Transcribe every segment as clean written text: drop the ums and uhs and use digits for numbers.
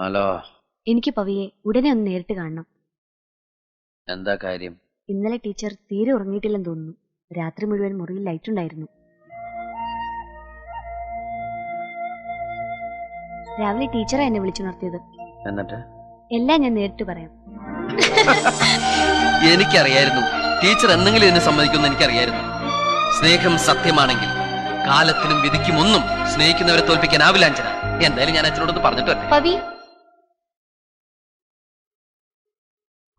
Hello. എനിക്ക് പവിയെ ഉടനെ ഒന്ന് നേരിട്ട് കാണണം. എന്താ കാര്യം? ഇന്നലെ ടീച്ചർ തീരെ ഉറങ്ങിയിട്ടില്ലെന്ന് തോന്നുന്നു. രാത്രി മുഴുവൻ മുറിയിൽ ലൈറ്റ് ഉണ്ടായിരുന്നു. രാവിലെ ടീച്ചറാ എന്നെ വിളിച്ചുണർത്തിയത്. എന്നിട്ട് എല്ലാം ഞാൻ നേരിട്ട് പറയാം. എനിക്കറിയായിരുന്നു ടീച്ചർ എന്തെങ്കിലും എന്നെ സമ്മതിക്കുമെന്ന് എനിക്കറിയായിരുന്നു. സ്നേഹം സത്യമാണെങ്കിൽ കാലത്തിനും വിധിക്കും ഒന്നും സ്നേഹിക്കുന്നവരെ തോൽപ്പിക്കാനാവില്ല അഞ്ജന. എന്തായാലും ഞാൻ അച്ഛനോടൊന്ന് പറഞ്ഞിട്ട് വരട്ടെ. പവി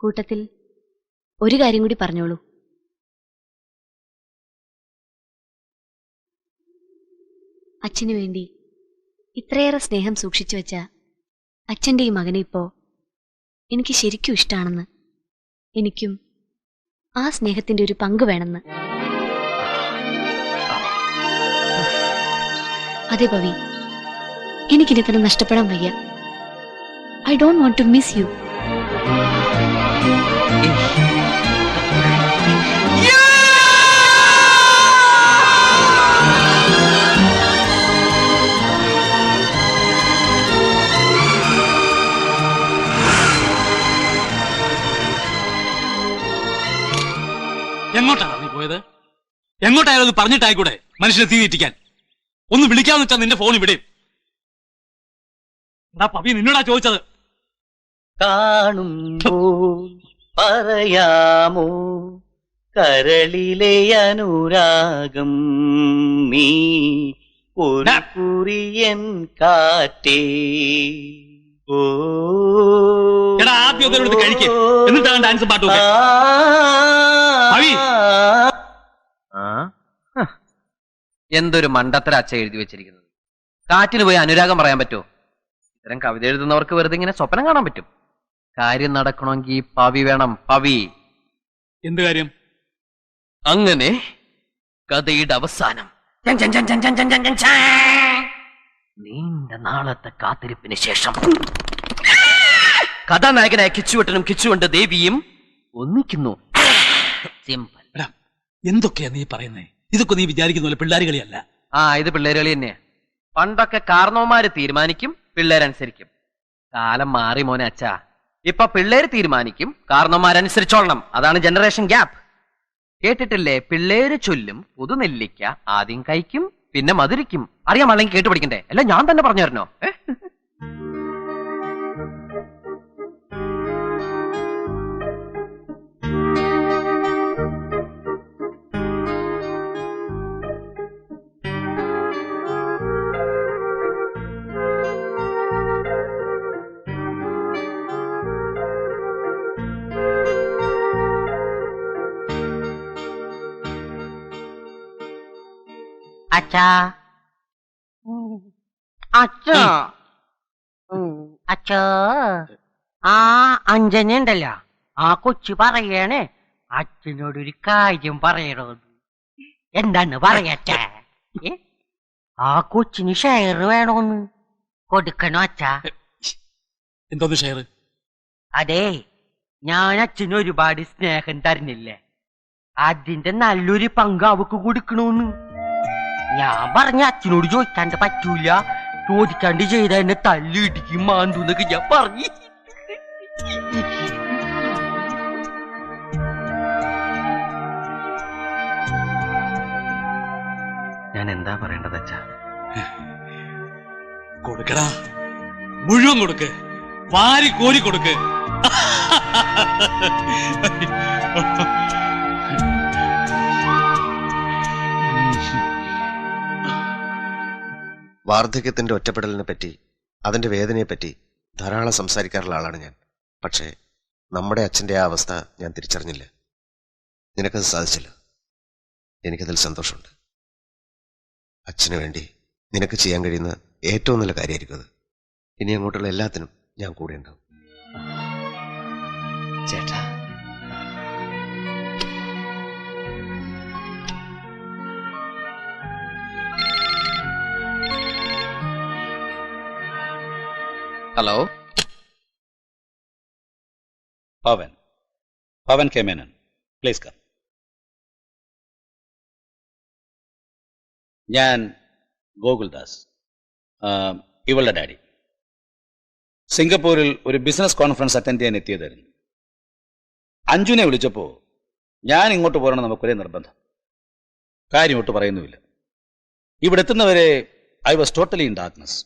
കൂട്ടത്തിൽ ഒരു കാര്യം കൂടി പറഞ്ഞോളൂ. അച്ഛനു വേണ്ടി ഇത്രയേറെ സ്നേഹം സൂക്ഷിച്ചു വെച്ച അച്ഛൻ്റെ ഈ മകനെ ഇപ്പോ എനിക്ക് ശരിക്കും ഇഷ്ടമാണെന്ന്, എനിക്കും ആ സ്നേഹത്തിന്റെ ഒരു പങ്ക് വേണമെന്ന്. അതെ പവി, എനിക്കിനി തന്നെ നഷ്ടപ്പെടാൻ വയ്യ. I don't want to miss you. എങ്ങോട്ടാണ് നീ പോയത്? എങ്ങോട്ടായാലും പറഞ്ഞിട്ടായിക്കൂടെ മനുഷ്യനെ തീ തെറ്റിക്കാൻ? ഒന്ന് വിളിക്കാന്ന് വെച്ചാൽ നിന്റെ ഫോൺ ഇവിടെ. എന്താ പവി നിന്നോടാ ചോദിച്ചത്? കാണുമ്പോൾ പറയാമോ കരളിലെ അനുരാഗം നീ ഒരു കുറിയൻ കാറ്റേ. ഓ എടാ ആദ്യം ഒന്നെടുത്ത് കഴിക്കേ, എന്നിട്ടാണ് ഡാൻസ് പാട്ടും. എന്തൊരു മണ്ടത്തര അച്ഛ എഴുതി വെച്ചിരിക്കുന്നത്. കാറ്റിന് പോയി അനുരാഗം പറയാൻ പറ്റുമോ? ഇത്തരം കവിത എഴുതുന്നവർക്ക് വെറുതെ ഇങ്ങനെ സ്വപ്നം കാണാൻ പറ്റും. കാര്യം നടക്കണമെങ്കിൽ പവി വേണം, പവി. എന്ത് കാര്യം? അങ്ങനെ കഥയുടെ അവസാനം നീണ്ട നാളത്തെ കാത്തിരിപ്പിന് ശേഷം കഥാനായകനായ കിച്ചുവട്ടനും കിച്ചുവണ്ട് ദേവിയും ഒന്നിക്കുന്നു. സിമ്പിൾ. എന്തൊക്കെയാ നീ പറയുന്നേ? ഇതൊക്കെ നീ വിചാരിക്കുന്ന പോലെ പിള്ളേരുകളിയല്ല. ഇത് പിള്ളേരുകളി തന്നെയാ. പണ്ടൊക്കെ കാരണവന്മാര് തീരുമാനിക്കും, പിള്ളേരനുസരിക്കും. കാലം മാറി മോനെ അച്ഛാ. ഇപ്പൊ പിള്ളേര് തീരുമാനിക്കും, കാരണവന്മാരനുസരിച്ചോളണം. അതാണ് ജനറേഷൻ ഗ്യാപ്പ്. കേട്ടിട്ടില്ലേ? പിള്ളേര് ചൊല്ലും പുതുനെല്ലിക്ക ആദ്യം കഴിക്കും പിന്നെ മധുരിക്കും. അറിയാമല്ലെങ്കിൽ കേട്ടു പഠിക്കണ്ടേ? അല്ല ഞാൻ തന്നെ പറഞ്ഞു തരണോ? അച്ഛാ അച്ഛാ അച്ഛാ ആ അഞ്ജന ഉണ്ടല്ലോ, ആ കൊച്ചു പറയണേ അച്ഛനോടൊരു കാര്യം പറയണോന്ന്. എന്താന്ന് പറയട്ടെ? ആ കൊച്ചിന് ഷെയർ വേണോന്ന്. കൊടുക്കണോ അച്ഛാ? എന്തോന്ന് ഷെയർ? അതെ, ഞാൻ അച്ഛന് ഒരുപാട് സ്നേഹം തരുന്നില്ലേ, അതിന്റെ നല്ലൊരു പങ്ക് അവക്ക് കൊടുക്കണോന്ന്. ഞാൻ പറഞ്ഞ അച്ഛനോട് ചോദിക്കാണ്ട് പറ്റൂല, ചോദിക്കാണ്ട് ചെയ്ത എന്നെ തല്ലിടിക്കും മാന്തൂന്നൊക്കെ ഞാൻ പറഞ്ഞു. ഞാൻ എന്താ പറയേണ്ടത് അച്ഛാ? കൊടുക്കടാ, മുഴുവൻ കൊടുക്ക്, വാരി കോരി കൊടുക്ക്. വാർദ്ധക്യത്തിന്റെ ഒറ്റപ്പെടലിനെ പറ്റി, അതിന്റെ വേദനയെപ്പറ്റി ധാരാളം സംസാരിക്കാറുള്ള ആളാണ് ഞാൻ. പക്ഷേ നമ്മുടെ അച്ഛൻ്റെ ആ അവസ്ഥ ഞാൻ തിരിച്ചറിഞ്ഞില്ല. നിനക്കത് സാധിച്ചല്ലോ, എനിക്കതിൽ സന്തോഷമുണ്ട്. അച്ഛന് വേണ്ടി നിനക്ക് ചെയ്യാൻ കഴിയുന്ന ഏറ്റവും നല്ല കാര്യമായിരിക്കും അത്. ഇനി അങ്ങോട്ടുള്ള എല്ലാത്തിനും ഞാൻ കൂടെ ഉണ്ടാവും. ചേട്ടാ, hello. Pavan came in. Please come. ഞാൻ ഗോകുൽദാസ്, ഇവളുടെ ഡാഡി. സിംഗപ്പൂരിൽ ഒരു ബിസിനസ് കോൺഫറൻസ് അറ്റൻഡ് ചെയ്യാൻ എത്തിയതായിരുന്നു. അഞ്ജുനെ വിളിച്ചപ്പോ ഞാൻ ഇങ്ങോട്ട് പോരണം നമുക്കൊരേ നിർബന്ധം. കാര്യം ഒട്ട് പറയുന്നുമില്ല. ഇവിടെ എത്തുന്നവരെ I was totally in darkness.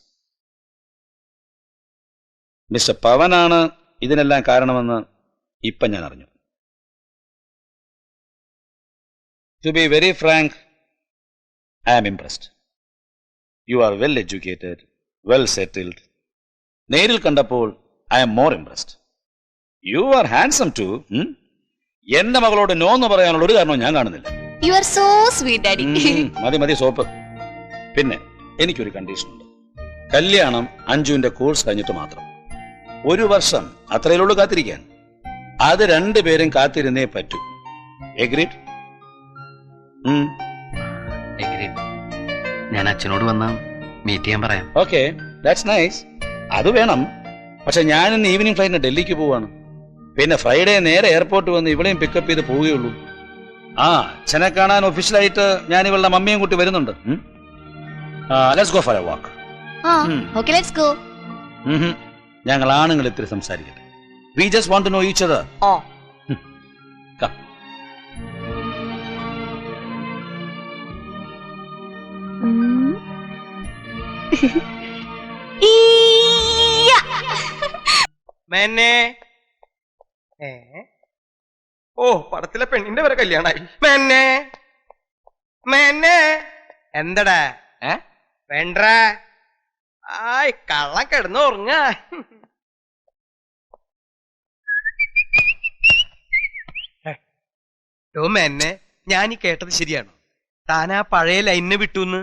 Mister പവനാണ് ഇതിനെല്ലാം കാരണമെന്ന് ഇപ്പം ഞാൻ അറിഞ്ഞു. To be very frank, I am impressed. You are well educated, well settled. നേരിൽ കണ്ടപ്പോൾ I am more impressed. You are handsome too. എന്റെ മകളോട് നോ എന്ന് പറയാനുള്ള ഒരു കാരണവും ഞാൻ കാണുന്നില്ല. You are so sweet daddy. മതി മതി സോപ്പ്. പിന്നെ എനിക്കൊരു കണ്ടീഷനുണ്ട്. കല്യാണം അഞ്ജുവിന്റെ കോഴ്സ് കഴിഞ്ഞിട്ട് മാത്രം. 1 വർഷം അത്രയിലുള്ളൂ കാത്തിരിക്കാൻ. അത് 2 പേരും കാത്തിരുന്നേ പറ്റൂ. എഗ്രീഡ്? ഞാൻ അച്ഛനോട് വന്ന മീറ്റ് ചെയ്യാൻ പറയാം. Okay, that's nice. അത് വേണം. പക്ഷെ ഞാൻ ഇന്ന് ഈവനിങ് ഫ്ലൈറ്റിന് ഡൽഹിക്ക് പോവാണ്. പിന്നെ ഫ്രൈഡേ നേരെ എയർപോർട്ട് വന്ന് ഇവിടെയും പിക്കപ്പ് ചെയ്ത് പോവുകയുള്ളൂ. അച്ഛനെ കാണാൻ ഒഫീഷ്യലായിട്ട് ഞാൻ ഇവളുടെ മമ്മിയും കൂട്ടി വരുന്നുണ്ട്. Let's go for a walk. Okay, let's go. ഞങ്ങൾ ആണുങ്ങൾ ഇത്തിരി സംസാരിക്കട്ടെ. We just want to know each other. Come. മെന്നെ ഓ പടത്തിലെ പെണ്ണിന്റെ വരെ കല്യാണായി. മെന്നെ മെന്നെ എന്തടാ വേണ്ട ആയ് കള്ള കിടന്ന് ഉറങ്ങ. മെന്നെ ഞാൻ ഈ കേട്ടത് ശരിയാണോ? താൻ ആ പഴയ ലൈനിനെ വിട്ടുന്ന്.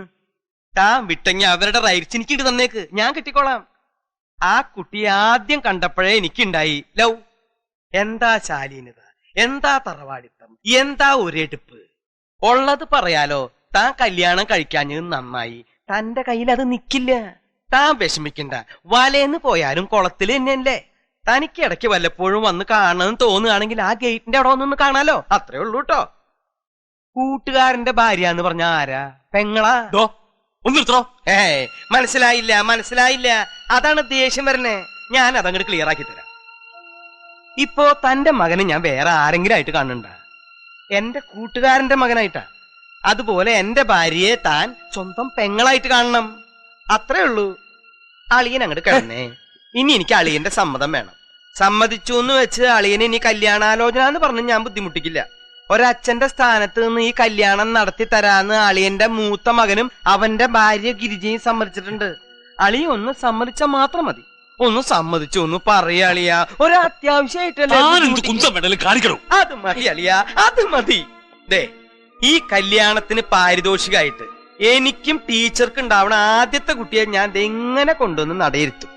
താൻ വിട്ടെങ്കി അവരുടെ റൈറ്റ്സ് എനിക്ക് ഇട്ട് തന്നേക്ക്, ഞാൻ കിട്ടിക്കോളാം. ആ കുട്ടിയെ ആദ്യം കണ്ടപ്പോഴേ എനിക്കുണ്ടായി ലവ്. എന്താ ശാലീനത, എന്താ തറവാടിത്തം, എന്താ ഒരെടുപ്പ്. ഉള്ളത് പറയാലോ, താൻ കല്യാണം കഴിക്കാഞ്ഞത് നന്നായി. തന്റെ കയ്യിൽ അത് നിക്കില്ല. താൻ വിഷമിക്കണ്ട. വലേന്ന് പോയാലും കുളത്തില് തന്നെയല്ലേ. തനിക്ക് ഇടയ്ക്ക് വല്ലപ്പോഴും വന്ന് കാണണമെന്ന് തോന്നുകയാണെങ്കിൽ ആ ഗേറ്റിന്റെ അവിടെ വന്നൊന്ന് കാണാലോ. അത്രേ ഉള്ളൂ കേട്ടോ. കൂട്ടുകാരന്റെ ഭാര്യ എന്ന് പറഞ്ഞ ആരാ? പെങ്ങളാ? മനസ്സിലായില്ല മനസ്സിലായില്ല. അതാണ് ദേഷ്യം വരണേ. ഞാൻ അതങ്ങോട്ട് ക്ലിയർ ആക്കി തരാം. ഇപ്പോ തന്റെ മകന് ഞാൻ വേറെ ആരെങ്കിലും ആയിട്ട് കാണണ്ട. എന്റെ കൂട്ടുകാരന്റെ മകനായിട്ടാ. അതുപോലെ എന്റെ ഭാര്യയെ താൻ സ്വന്തം പെങ്ങളായിട്ട് കാണണം. അത്രേ ഉള്ളൂ. അളിയൻ അങ്ങോട്ട് കിടന്നേ. ഇനി എനിക്ക് അളിയന്റെ സമ്മതം വേണം. സമ്മതിച്ചു എന്ന് വെച്ച് അളിയനെ ഇനി കല്യാണാലോചന എന്ന് പറഞ്ഞ് ഞാൻ ബുദ്ധിമുട്ടിക്കില്ല. ഒരച്ഛന്റെ സ്ഥാനത്ത് നിന്ന് ഈ കല്യാണം നടത്തി തരാന്ന് അളിയന്റെ മൂത്ത മകനും അവന്റെ ഭാര്യ ഗിരിജയും സമ്മതിച്ചിട്ടുണ്ട്. അളിയ ഒന്ന് സമ്മതിച്ചാൽ മാത്രം മതി. ഒന്ന് സമ്മതിച്ചു ഒന്ന് പറയാ അളിയ. ഒരു അത്യാവശ്യമായിട്ടല്ലേ. അത് മതി അളിയ, അത് മതി. ദേ, ഈ കല്യാണത്തിന് പാരിതോഷികമായിട്ട് എനിക്കും ടീച്ചർക്ക് ഉണ്ടാവണ ആദ്യത്തെ കുട്ടിയെ ഞാൻ എങ്ങനെ കൊണ്ടുവന്ന് നടയിരുത്തും.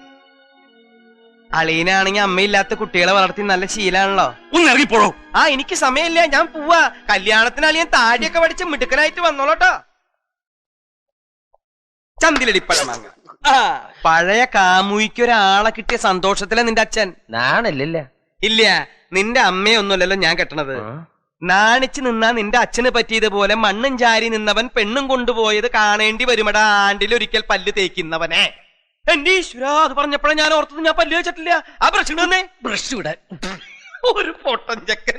അളിയനാണെങ്കിൽ അമ്മയില്ലാത്ത കുട്ടികളെ വളർത്തി നല്ല ശീലാണല്ലോ. ഒന്ന് ഇറങ്ങിപ്പോഴോ. എനിക്ക് സമയമില്ല, ഞാൻ പോവാ. കല്യാണത്തിന് അളിയൻ താടിയൊക്കെ പഠിച്ച് മിടുക്കനായിട്ട് വന്നോളട്ടോ. ചന്തിലടിപ്പഴമാങ്ങ. പഴയ കാമുയിക്ക് ഒരാളെ കിട്ടിയ സന്തോഷത്തിലെ നിന്റെ അച്ഛൻ. നാണല്ലേ? ഇല്ല, നിന്റെ അമ്മയൊന്നുമല്ലല്ലോ ഞാൻ കെട്ടണത്. നാണിച്ചു നിന്നാ നിന്റെ അച്ഛന് പറ്റിയതുപോലെ മണ്ണും ചാരി നിന്നവൻ പെണ്ണും കൊണ്ടുപോയത് കാണേണ്ടി വരുമടാ ആണ്ടിലൊരിക്കൽ പല്ല് തേക്കുന്നവനെ. എന്റെ ഈശ്വര, അത് പറഞ്ഞപ്പോഴേ ഞാൻ ഓർത്തത് ഞാൻ പല്ല് വെച്ചിട്ടില്ല. ആ ബ്രഷ് ഇടുന്നേ. ബ്രഷ് വിടാൻ ഒരു പൊട്ടൻ ചെക്കൻ.